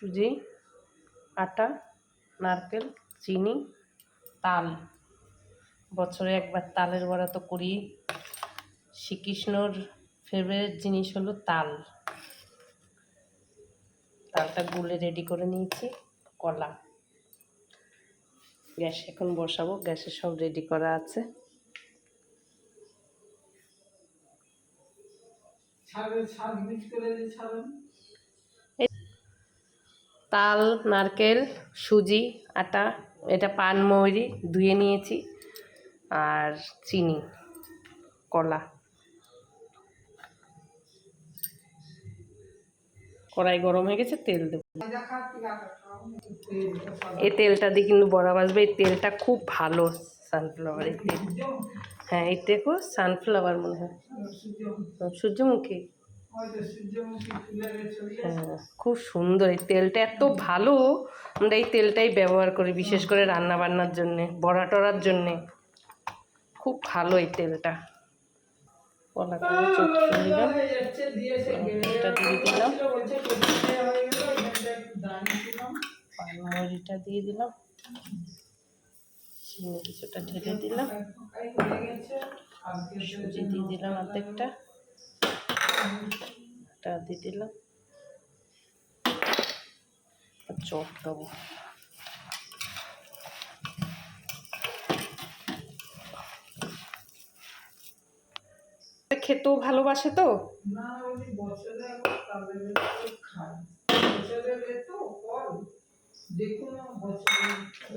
সুজি, আটা, নারকেল, চিনি, তাল। বছরে একবার তালের বড়া তো করি। শ্রীকৃষ্ণর ফেভারিট জিনিস হলো তাল। তালটা গুলে রেডি করে নিয়েছি। কলা, গ্যাস এখন বসাবো, গ্যাসে সব রেডি করা আছে। তাল, নারকেল, সুজি, আটা, এটা পানমৌরি ধুয়ে নিয়েছি, আর চিনি, কলা। কড়াই গরম হয়ে গেছে, তেল দেবো। এই তেলটা দিয়ে কিন্তু বড়া ভাজবে। এই তেলটা খুব ভালো, সানফ্লাওয়ারের তেল। হ্যাঁ, এই দেখো সানফ্লাওয়ার মনে হয়, সূর্যমুখী। হ্যাঁ, খুব সুন্দর। এই তেলটা এত ভালো, আমরা এই তেলটাই ব্যবহার করি বিশেষ করে রান্না বান্নার জন্যে, বড়া টড়ার জন্যে। খুব ভালো এই তেলটা। কলাটা চটকে দিলাম, এটা দিয়ে দিলাম, পানমরিটা দিয়ে দিলাম, চিনি কিছুটা ঢেলে দিলাম, সুজি দিয়ে দিলাম অর্ধেকটা, আটা দিয়ে দিলাম, চট দেবো। খেতেও ভালোবাসে তো,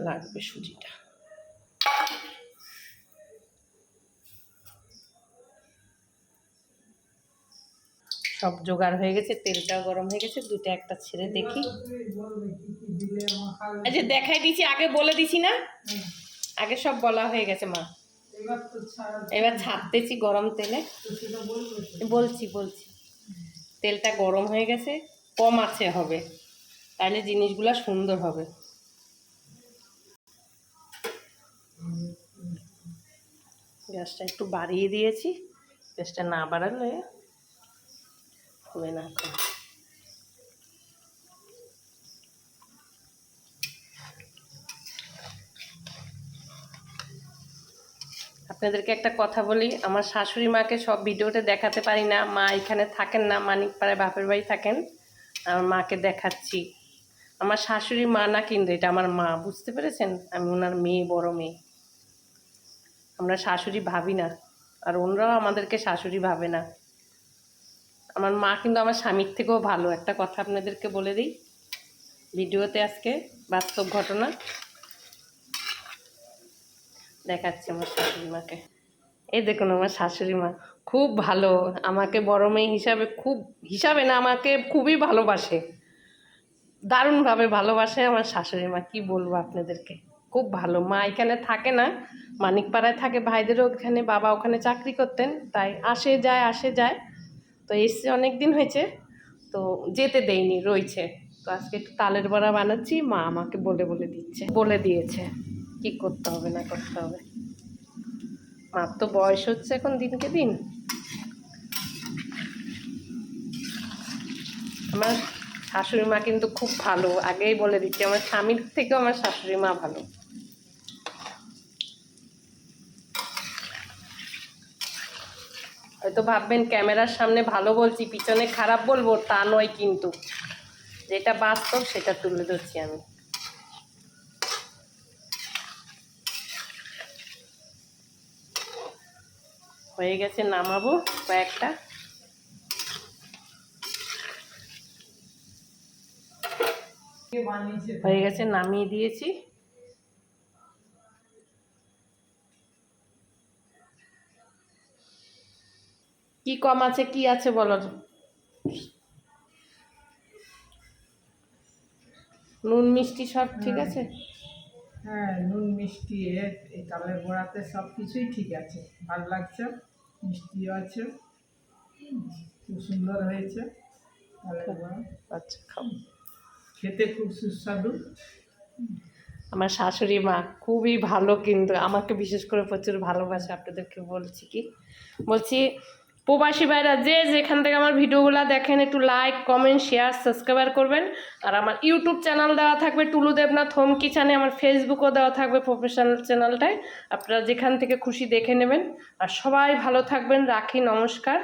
লাগবে সুজিটা। সব জোগাড় হয়ে গেছে, তেলটাও গরম হয়ে গেছে। দুইটা একটা ছেড়ে দেখি। আচ্ছা, দেখাই দিছি, আগে বলে দিছি না? আগে সব বলা হয়ে গেছে মা। এবার ছাড়তেছি গরম তেলে। বলছি তেলটা গরম হয়ে গেছে, কম আছে হবে, তাহলে জিনিসগুলো সুন্দর হবে। গ্যাসটা একটু বাড়িয়ে দিয়েছি, গ্যাসটা না বাড়ালে হবে না। আপনাদেরকে একটা কথা বলি, আমার শাশুড়ি মাকে সব ভিডিওতে দেখাতে পারি না। মা এখানে থাকেন না, মানিকপাড়ায় বাপের বাড়ি থাকেন। আমার মাকে দেখাচ্ছি। আমার শাশুড়ি মা না, কিন্তু এটা আমার মা, বুঝতে পেরেছেন? আমি ওনার মেয়ে, বড় মেয়ে। আমরা শাশুড়ি ভাবি না, আর ওনারাও আমাদেরকে শাশুড়ি ভাবে না। আমার মা কিন্তু আমার স্বামীর থেকেও ভালো। একটা কথা আপনাদেরকে বলে দিই, ভিডিওতে আজকে বাস্তব ঘটনা দেখাচ্ছি আমার শাশুড়ি মাকে। এই দেখুন, আমার শাশুড়ি মা খুব ভালো। আমাকে বড় মেয়ে হিসাবে, হিসাবে না, আমাকে খুবই ভালোবাসে, দারুণভাবে ভালোবাসে আমার শাশুড়ি মা। কি বলবো আপনাদেরকে, খুব ভালো। মা এখানে থাকে না, মানিকপাড়ায় থাকে, ভাইদেরও ওখানে, বাবা ওখানে চাকরি করতেন, তাই আসে যায়। তো এসছে অনেক দিন হয়েছে, তো যেতে দেয়নি, রয়েছে। তো আজকে একটু তালের বড়া বানাচ্ছি, মা আমাকে বলে দিয়েছে কি করতে হবে না করতে হবে। মার তো বয়স হচ্ছে এখন দিনকে দিন। আমার শাশুড়ি মা কিন্তু খুব ভালো, আগেই বলে দিচ্ছি, আমার স্বামীর থেকেও আমার শাশুড়ি মা ভালো। হয়তো ভাববেন ক্যামেরার সামনে ভালো বলছি, পিছনে খারাপ বলবো, তা নয়, কিন্তু যেটা বাস্তব সেটা তুলে ধরছি আমি। হয়ে গেছে, নামাবো কয়েকটা। হয়ে গেছে, নামিয়ে দিয়েছি। কি কম আছে, কি আছে বলো? নুন মিষ্টি সব ঠিক আছে? হ্যাঁ, নুন মিষ্টি এই তালের বড়াতে সব কিছুই ঠিক আছে, ভালো লাগছে, মিষ্টিও আছে, খুব সুন্দর হয়েছে তালের বড়া। আচ্ছা, খাও। খেতে খুব সুস্বাদু। আমার শাশুড়ি মা খুবই ভালো, কিন্তু আমাকে বিশেষ করে প্রচুর ভালোবাসে। আপনাদেরকে বলছি প্রবাসী ভাইরা যে যেখান থেকে আমার ভিডিওগুলো দেখেন একটু লাইক কমেন্ট শেয়ার সাবস্ক্রাইব করবেন। আর আমার ইউটিউব চ্যানেল দেওয়া থাকবে টুলু দেবনাথ হোম কিচেনে, আমার ফেসবুকও দেওয়া থাকবে প্রফেশনাল চ্যানেলটায়, আপনারা যেখান থেকে খুশি দেখে নেবেন। আর সবাই ভালো থাকবেন, রাখি, নমস্কার।